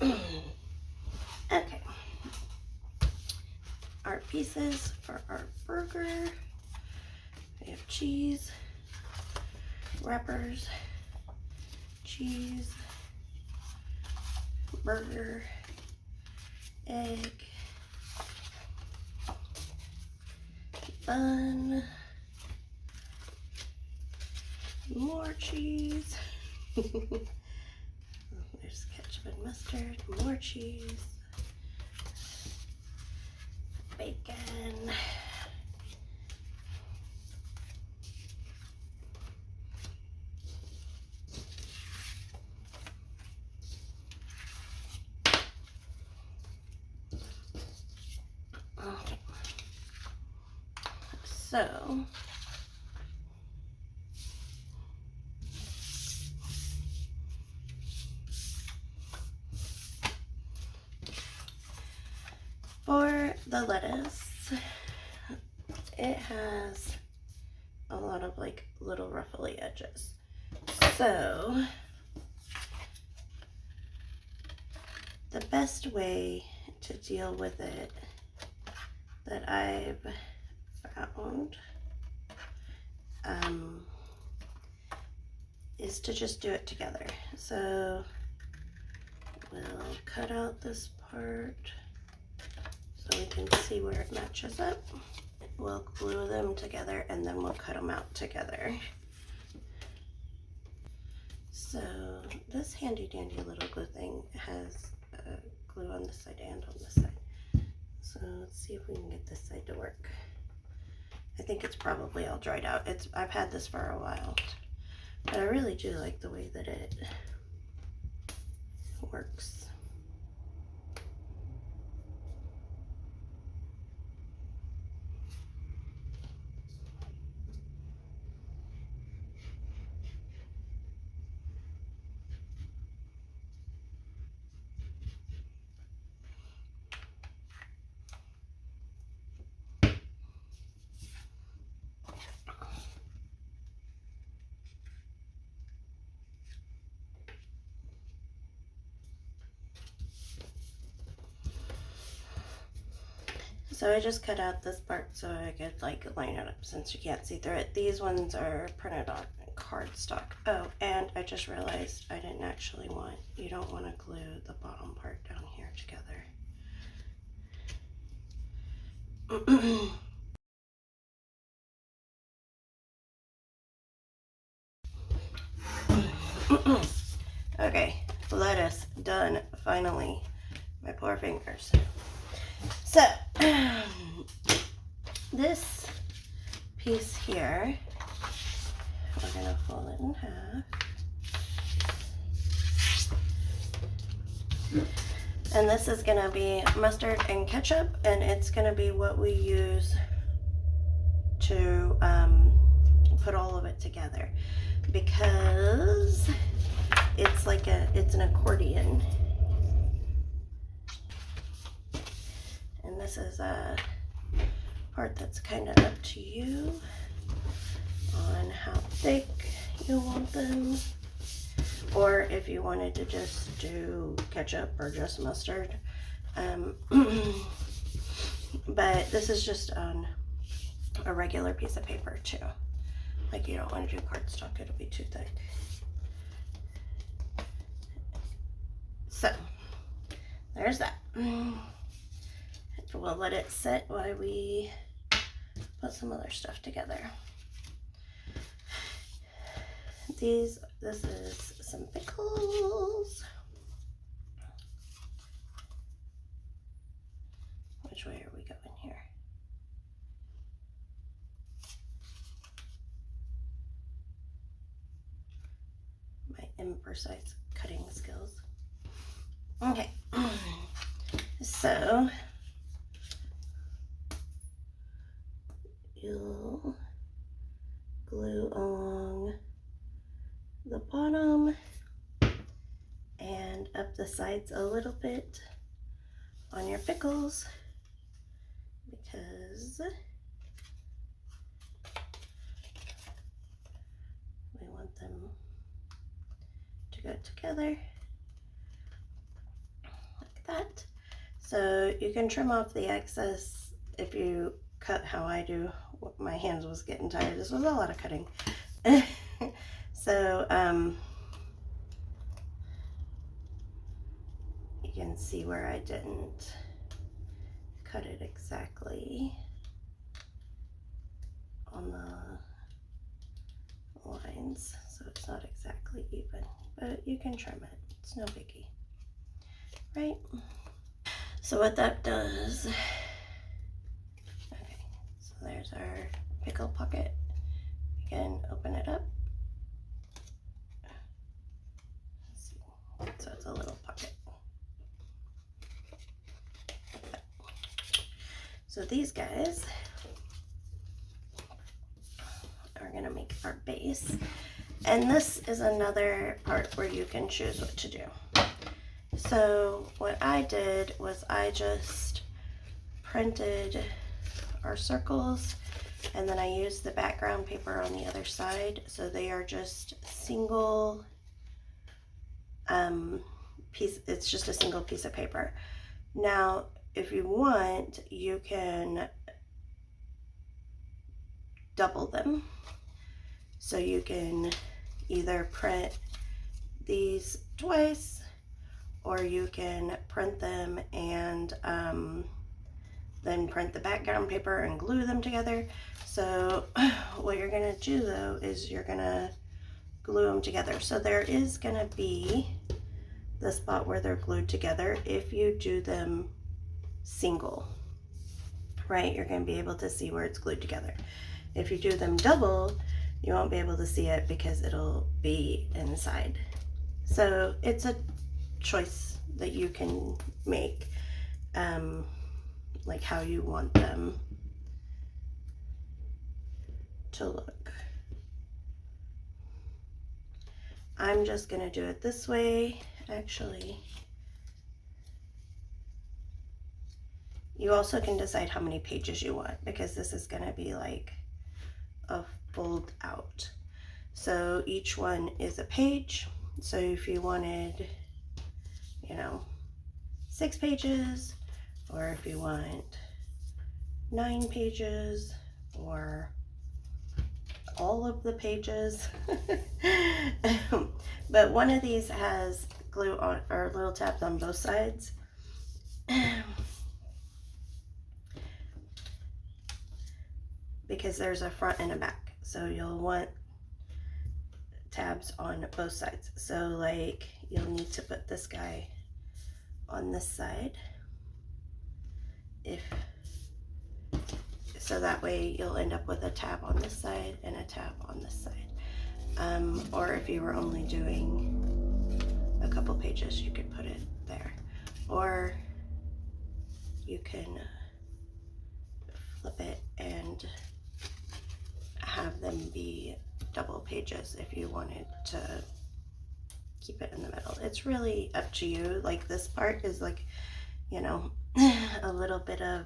Okay. Our pieces for our burger. We have cheese, wrappers, cheese, burger, egg, bun, more cheese. There's ketchup and mustard, more cheese, bacon, okay. So for the lettuce, it has a lot of like little ruffly edges. So the best way to deal with it that I've found is to just do it together. So we'll cut out this part so we can see where it matches up. We'll glue them together and then we'll cut them out together. So this handy dandy little glue thing has glue on this side and on this side. So let's see if we can get this side to work. I think it's probably all dried out. I've had this for a while, but I really do like the way that it works. So I just cut out this part so I could like line it up since you can't see through it. These ones are printed on cardstock. Oh, and I just realized I didn't actually you don't want to glue the bottom part down here together. Okay, lettuce done, finally. My poor fingers. So, this piece here, we're gonna fold it in half. And this is gonna be mustard and ketchup, and it's gonna be what we use to put all of it together, because it's like it's an accordion. And this is a part that's kind of up to you on how thick you want them, or if you wanted to just do ketchup or just mustard. But this is just on a regular piece of paper too. Like, you don't want to do cardstock, it'll be too thick. So there's that. We'll let it sit while we put some other stuff together. This is some pickles. Which way are we going here? My imprecise cutting skills. Okay, so you'll glue along the bottom and up the sides a little bit on your pickles, because we want them to go together. that. So you can trim off the excess if you cut how I do. My hands was getting tired. This was a lot of cutting. So you can see where I didn't cut it exactly on the lines, so it's not exactly even, but you can trim it. It's no biggie, right? So what that does, okay, so there's our pickle pocket. We can open it up. Let's see. So it's a little pocket. So these guys are gonna make our base. And this is another part where you can choose what to do. So what I did was I just printed our circles, and then I used the background paper on the other side. So they are just single piece, it's just a single piece of paper. Now, if you want, you can double them. So you can either print these twice, or you can print them and then print the background paper and glue them together. So what you're gonna do though is you're gonna glue them together. So there is gonna be the spot where they're glued together. If you do them single, right, you're gonna be able to see where it's glued together. If you do them double, you won't be able to see it because it'll be inside. So it's a choice that you can make, like how you want them to look. I'm just gonna do it this way. Actually, you also can decide how many pages you want, because this is gonna be like a fold out. So each one is a page. So if you wanted, you know, 6 pages, or if you want 9 pages, or all of the pages. But one of these has glue on, or little tabs on both sides. Because there's a front and a back, so you'll want tabs on both sides. So like you'll need to put this guy on this side, so that way you'll end up with a tab on this side and a tab on this side. Or if you were only doing a couple pages, you could put it there, or you can flip it and have them be double pages if you wanted to keep it in the middle. It's really up to you. Like this part is like, you know, a little bit of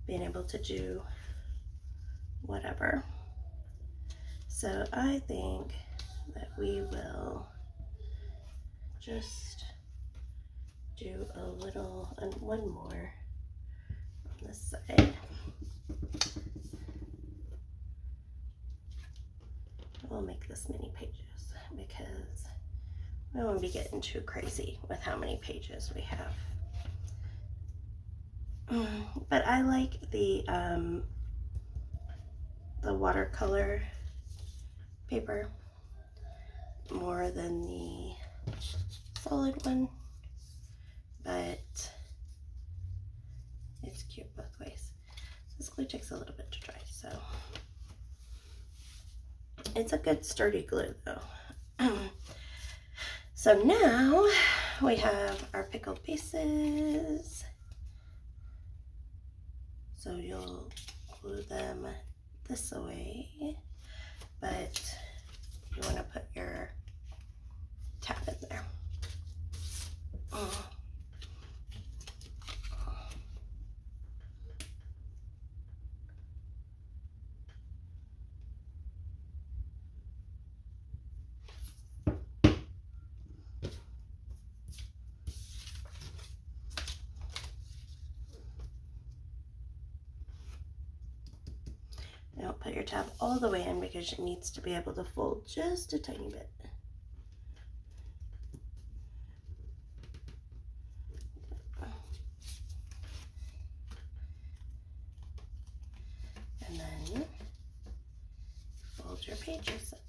being able to do whatever. So I think that we will just do a little, and one more on this side. We'll make this many pages because we won't be getting too crazy with how many pages we have. But I like the watercolor paper more than the solid one, but it's cute both ways. This glue takes a little bit to dry, so it's a good sturdy glue though. So now we have our pickle bases. So you'll glue them this way, but you want to put your tab in there. put your tab all the way in because it needs to be able to fold just a tiny bit. And then fold your pages up.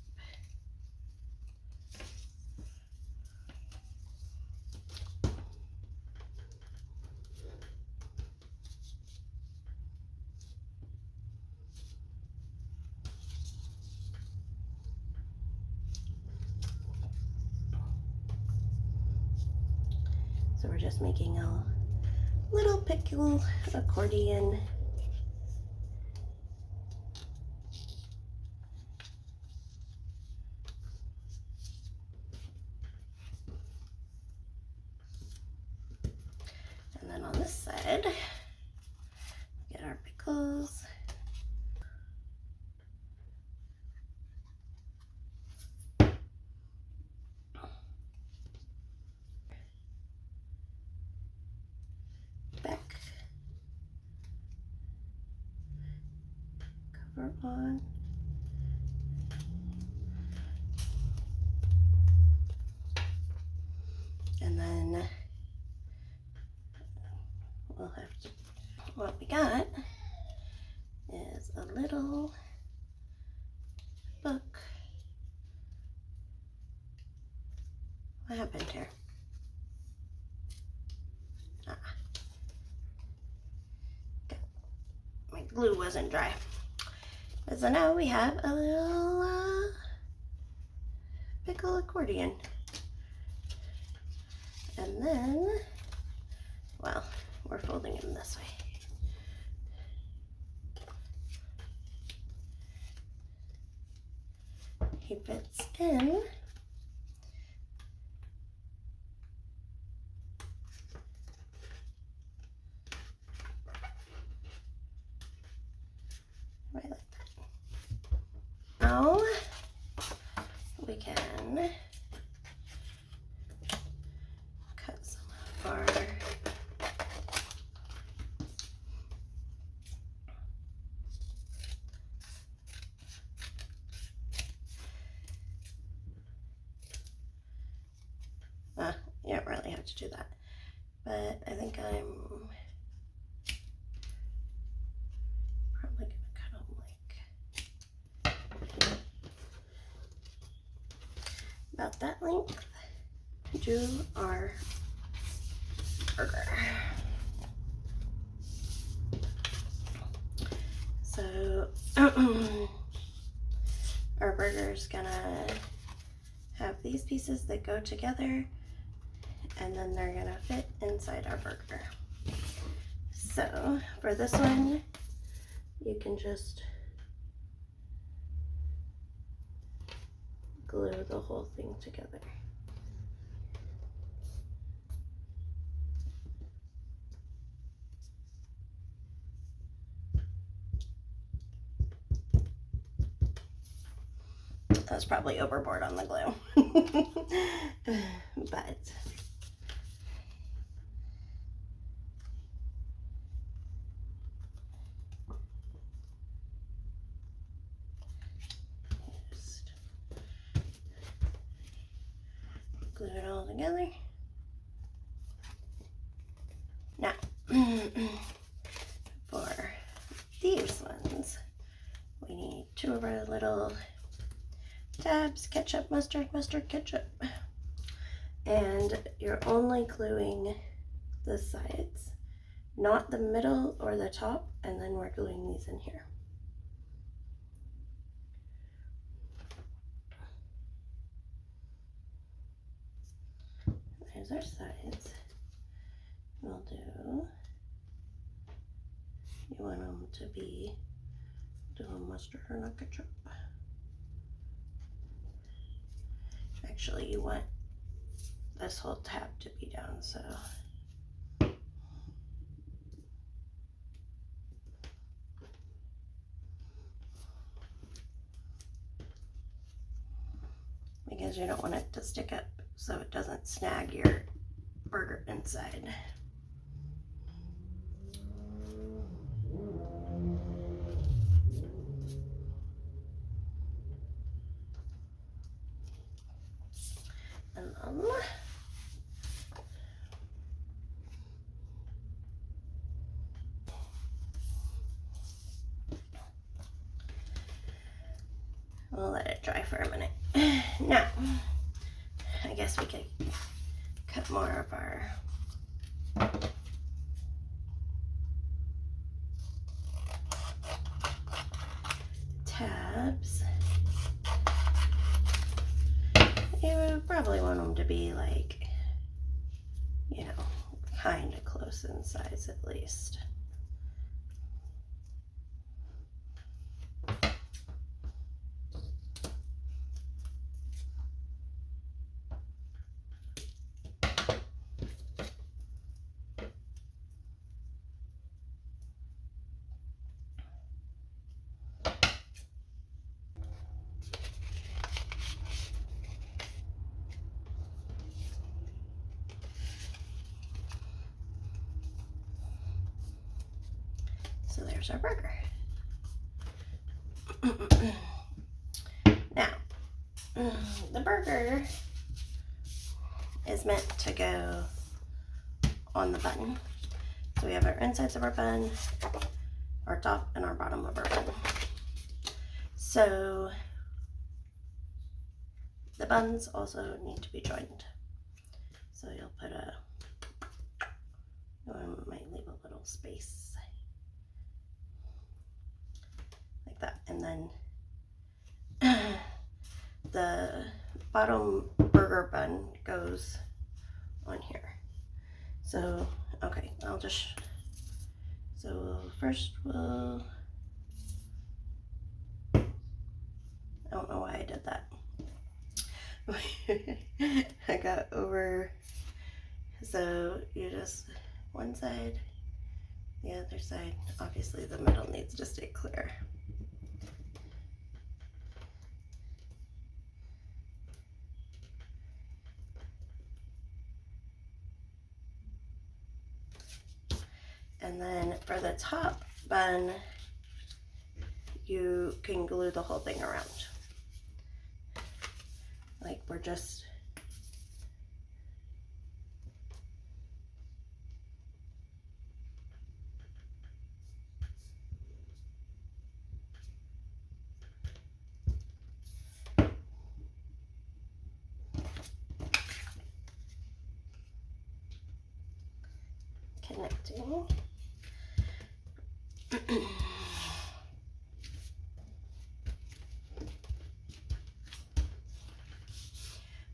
So we're just making a little pickle accordion. And then on this side, get our pickles. Back. Cover on. And then we'll have to, what we got is a little book. What happened here? My glue wasn't dry. But so now we have a little pickle accordion. And then, well, we're folding him this way. He fits in. Right like that. Now we can cut some of our you don't really have to do that, but I think I'm probably gonna cut them like about that length. Do our burger. So our burger is gonna have these pieces that go together, and then they're gonna fit inside our burger. So for this one, you can just glue the whole thing together. I was probably overboard on the glue. But just glue it all together. Now, for these ones, we need 2 of our little tabs, ketchup, mustard, mustard, ketchup. And you're only gluing the sides, not the middle or the top, and then we're gluing these in here. There's our sides. We'll do, you want them to be doing mustard or not ketchup. Actually, you want this whole tab to be down, so because you don't want it to stick up so it doesn't snag your burger inside. And we'll let it dry for a minute. Now, I guess we could cut more of our tabs. You would probably want them to be like, you know, kind of close in size at least. So there's our burger. Now, the burger is meant to go on the bun. So we have our insides of our bun, our top and our bottom of our bun. So the buns also need to be joined. So you'll put might leave a little space like that. And then the bottom burger bun goes on here. So, okay, so first we'll, I don't know why I did that. I got over, so you just, one side, the other side, obviously the middle needs to stay clear. And then for the top bun, you can glue the whole thing around. Like we're just connecting.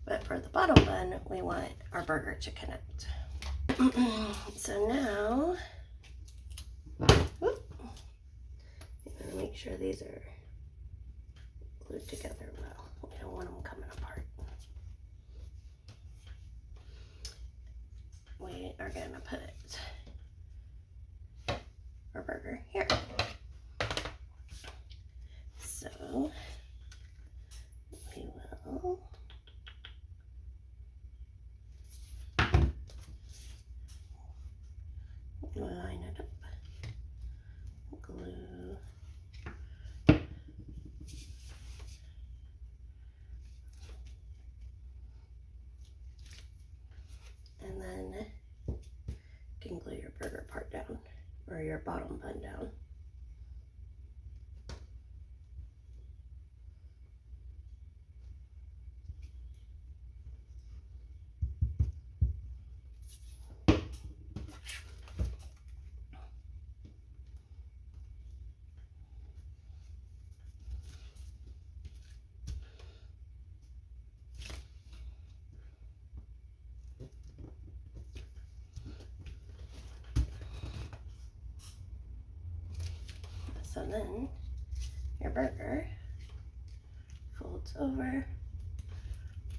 But for the bottom bun, we want our burger to connect. So now, make sure these are glued together well. We don't want them coming apart. We are gonna put our burger here. So we will line it up, glue, and then you can glue your burger part down, or your bottom bun down. So then your burger folds over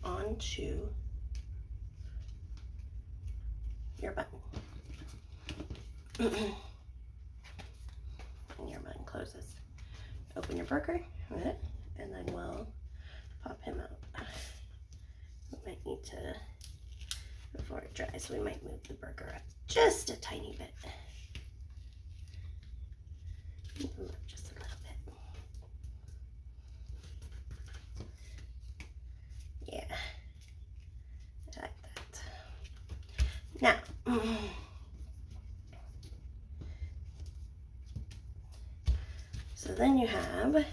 onto your bun. And your bun closes. Open your burger, and then we'll pop him out. We might need to, before it dries, we might move the burger up just a tiny bit. Just a little bit. Yeah. then you have your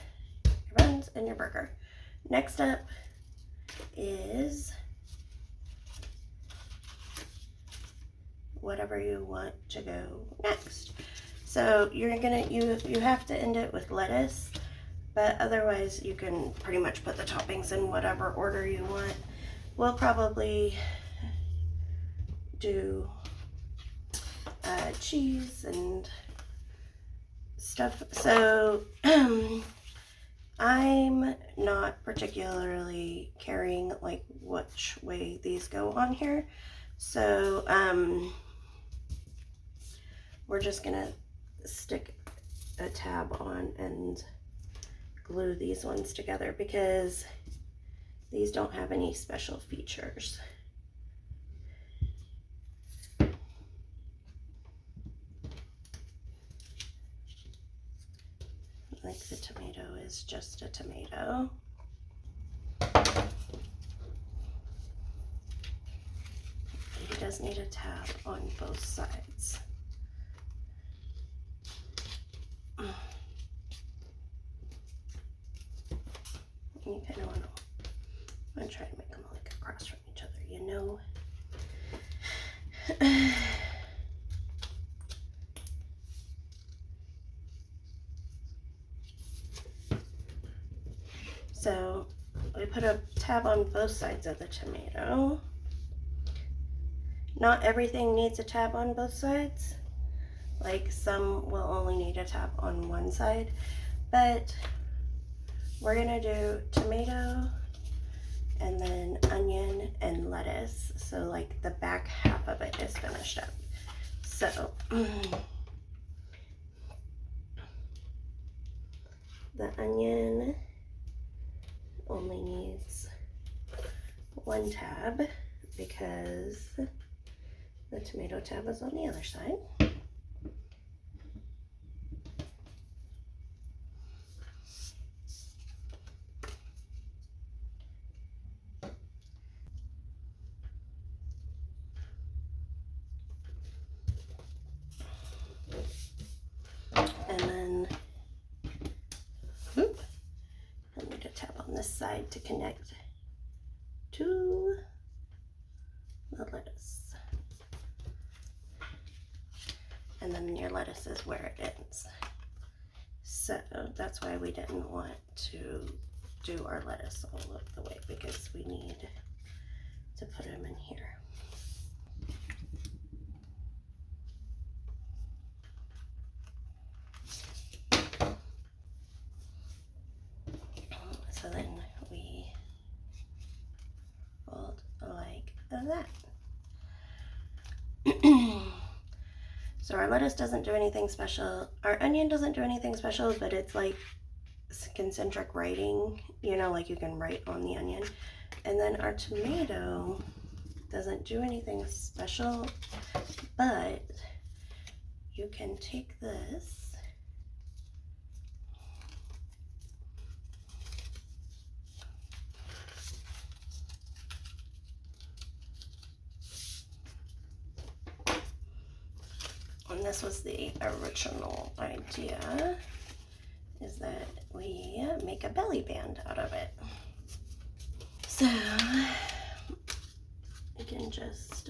buns and your burger. Next up is whatever you want to go next. So you have to end it with lettuce, but otherwise you can pretty much put the toppings in whatever order you want. We'll probably do cheese and stuff. So I'm not particularly caring like which way these go on here. So we're just gonna stick a tab on and glue these ones together because these don't have any special features. Like the tomato is just a tomato. He does need a tab on both sides. You kind of want to try to make them like across from each other, you know? So we put a tab on both sides of the tomato. Not everything needs a tab on both sides. Like some will only need a tab on one side, but we're gonna do tomato and then onion and lettuce. So like the back half of it is finished up. So the onion only needs one tab because the tomato tab is on the other side. And then I need a tab on this side to connect to the lettuce. And then your lettuce is where it ends. So that's why we didn't want to do our lettuce all of the way, because we need to put them in here. So then we fold like that. So our lettuce doesn't do anything special. Our onion doesn't do anything special, but it's like concentric writing, you know, like you can write on the onion. And then our tomato doesn't do anything special, but you can take this and this was the original idea, is that we make a belly band out of it. So you can just,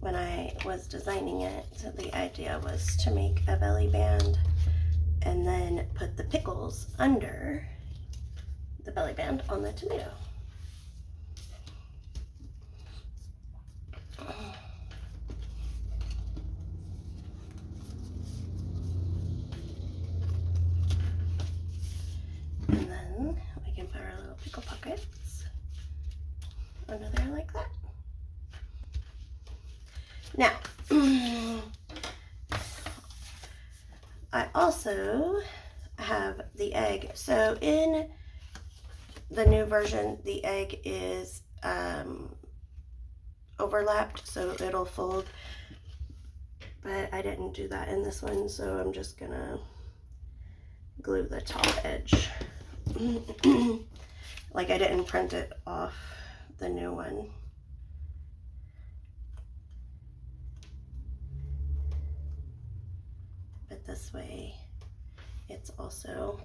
when I was designing it, the idea was to make a belly band and then put the pickles under the belly band on the tomato. And then we can put our little pickle pockets under there like that. Now, I also have the egg. So in the new version, the egg is overlapped, so it'll fold. But I didn't do that in this one, so I'm just gonna glue the top edge. Like I didn't print it off the new one. it this way, it's also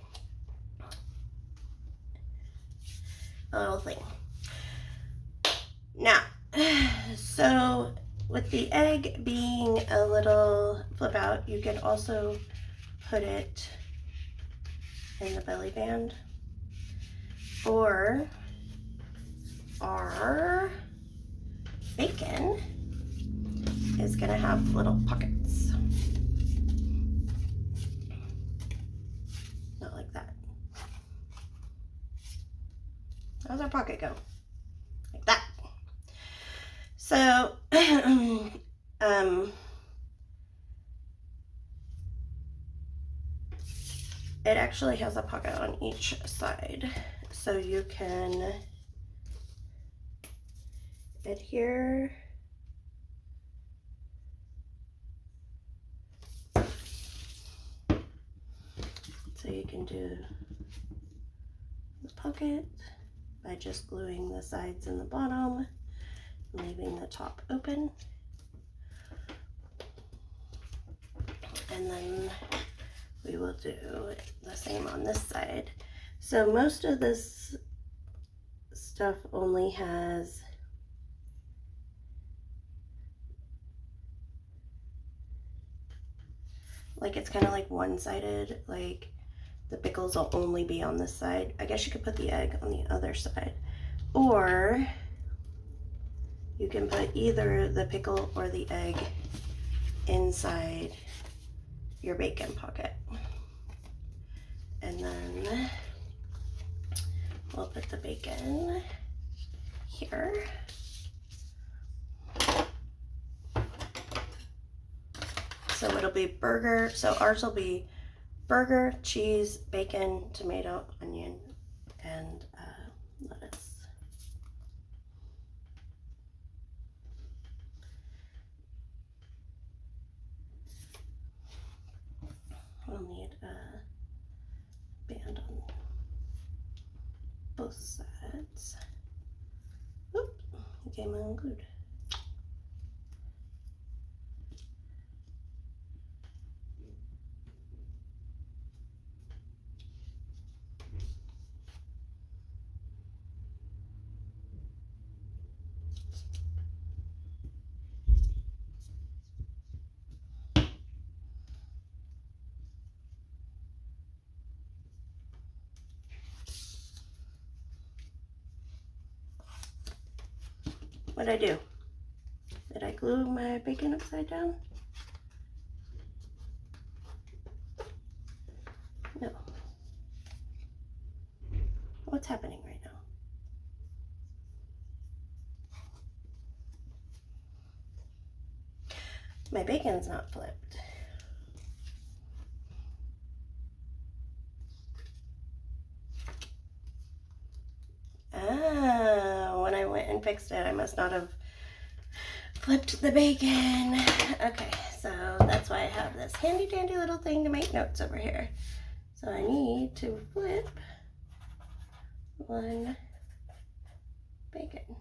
a little thing. Now, so with the egg being a little flip out, you can also put it in the belly band, or our bacon is gonna have little pockets. Not like that. How's our pocket go? Like that. So, it actually has a pocket on each side, so you can adhere so you can do the pocket by just gluing the sides and the bottom, leaving the top open, and then we will do the same on this side. So most of this stuff only has like, it's kind of like one-sided, like the pickles will only be on this side. I guess you could put the egg on the other side, or you can put either the pickle or the egg inside your bacon pocket. And then we'll put the bacon here. So it'll be burger, so ours will be burger, cheese, bacon, tomato, onion, and lettuce. We'll need a band on both sides. Oop, it came unglued. What'd I do? Did I glue my bacon upside down? No. What's happening right now? My bacon's not flipped. When I went and fixed it, I must not have flipped the bacon. Okay, so that's why I have this handy dandy little thing to make notes over here. So I need to flip one bacon.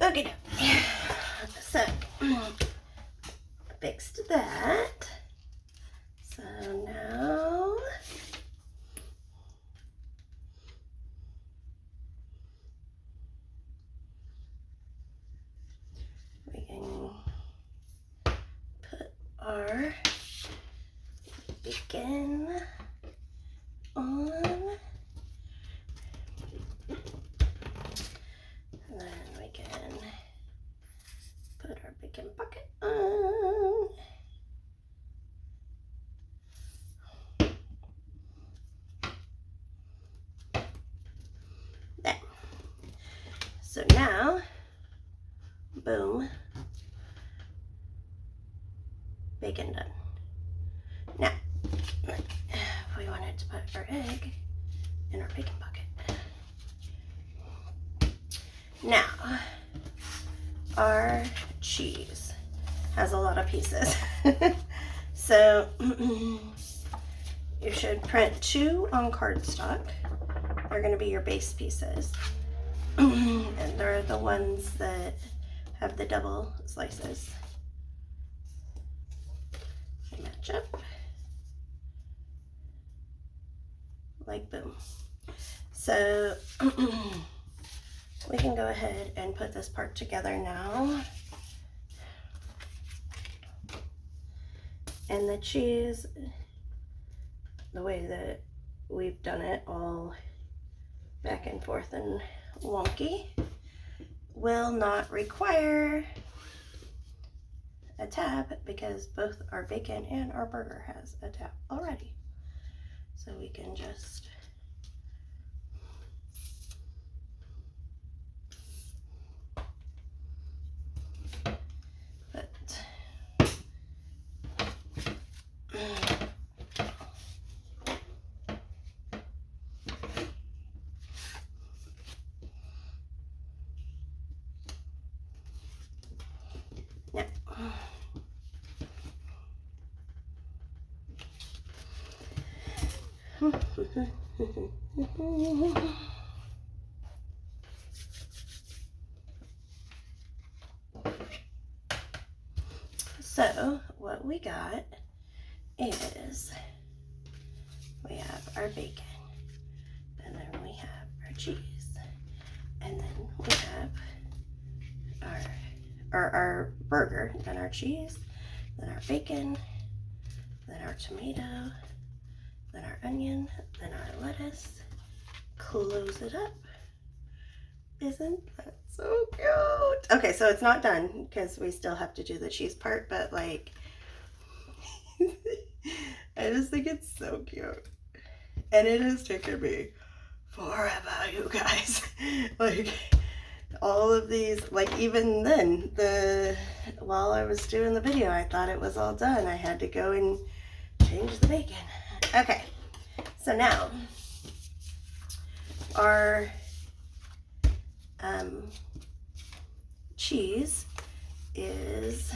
Okay, so fixed that. So now we can put our bacon on, and then we can put our bacon bucket on. There. So now, boom, bacon done. Now, we wanted to put our egg in our bacon bucket. Now, our cheese has a lot of pieces. So, you should print 2 on cardstock. They're going to be your base pieces. And they're the ones that have the double slices. ketchup. Like boom. So we can go ahead and put this part together now. And the cheese, the way that we've done it all back and forth and wonky, will not require a tab because both our bacon and our burger has a tab already. So we can just put So what we got is we have our bacon, and then we have our cheese, and then we have our burger, then our cheese, then our bacon, then our tomato, then our onion, then our lettuce. Close it up. Isn't that so cute? Okay, so it's not done because we still have to do the cheese part, but like, I just think it's so cute. And it has taken me forever, you guys. Like, all of these, like even then, while I was doing the video, I thought it was all done. I had to go and change the bacon. Okay, so now our cheese is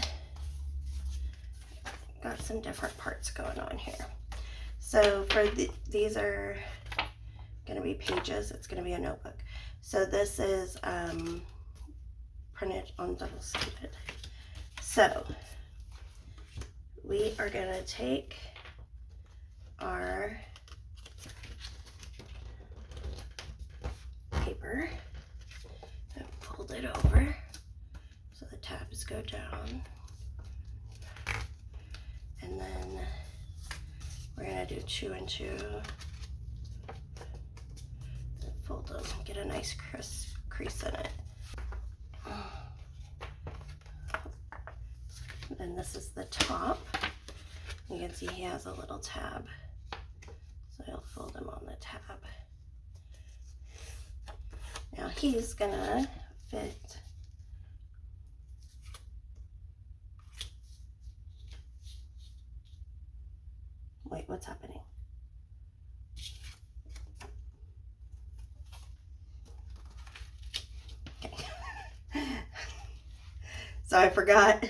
got some different parts going on here. So for these are going to be pages. It's going to be a notebook. So this is printed on double-sided. So we are going to take our paper and fold it over so the tabs go down, and then we're going to do 2 and 2 and fold them, get a nice crisp crease in it. And this is the top. You can see he has a little tab, so I'll fold him on the tab. Now he's gonna fit wait, what's happening? Okay. So I forgot.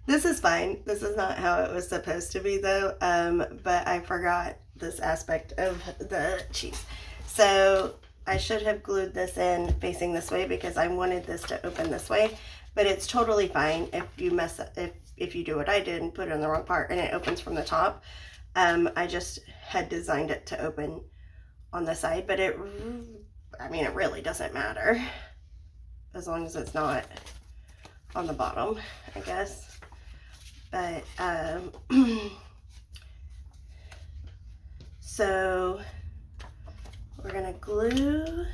This is fine. This is not how it was supposed to be though, but I forgot this aspect of the cheese. So I should have glued this in facing this way because I wanted this to open this way, but it's totally fine if you mess up, if you do what I did and put it in the wrong part and it opens from the top. I just had designed it to open on the side, but it really doesn't matter as long as it's not on the bottom, I guess. But so we're gonna glue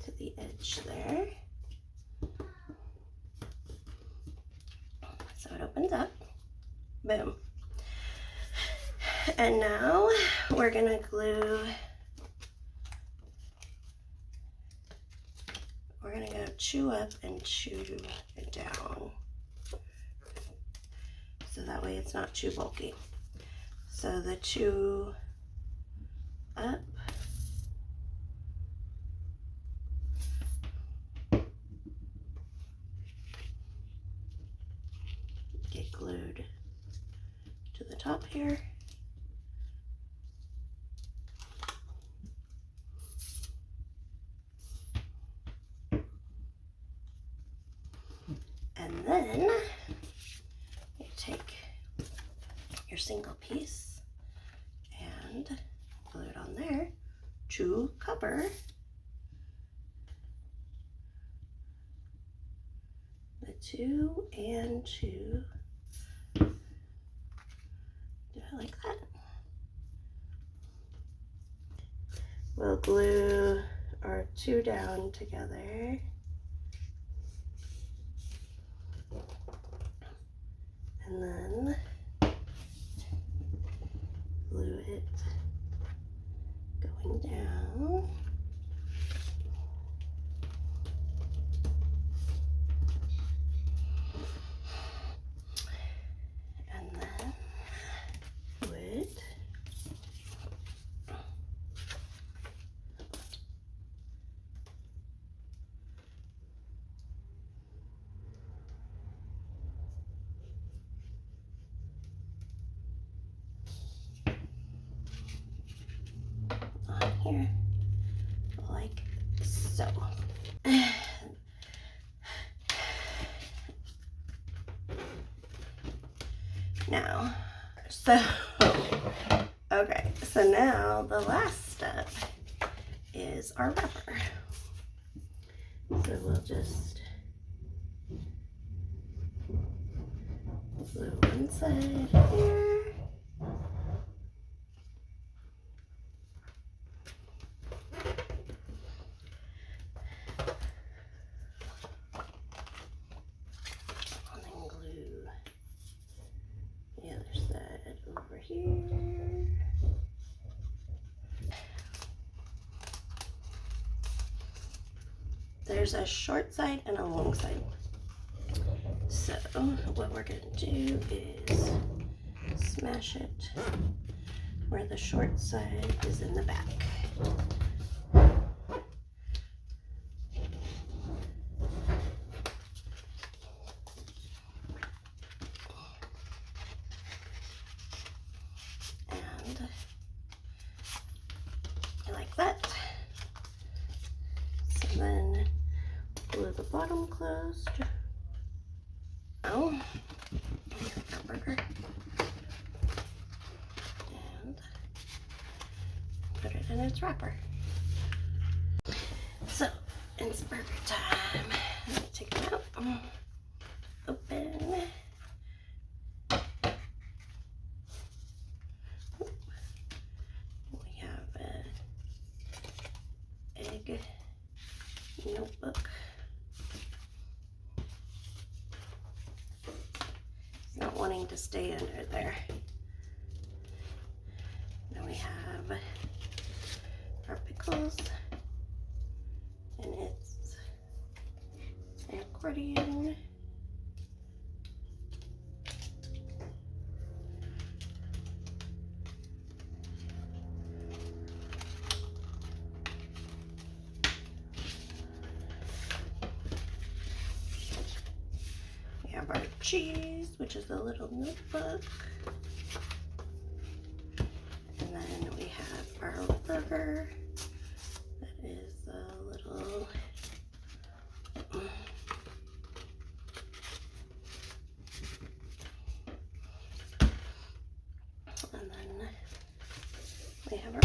to the edge there. So it opens up. Boom. And now we're gonna glue, we're gonna go chew up and chew down. So that way it's not too bulky. So the chew up, get glued to the top here. And then you take your single piece and glue it on there to cover the 2 and 2. Do it like that. We'll glue our 2 down together. And then glue it going down. And then glue it on here like so. Now, okay, so now the last step is our wrapper. So we'll just glue one side here. And then glue the other side over here. There's a short side and a long side. So what we're going to do is smash it where the short side is in the back. And like that. So then glue the bottom closed. Oh, here's our burger. And put it in its wrapper. So it's burger time. Let me take it out. Open. We have an egg notebook. It's not wanting to stay under there. Then we have our pickles, and it's an accordion. We have our cheese, which is a little notebook. And then we have our burger. That is a little and then we have our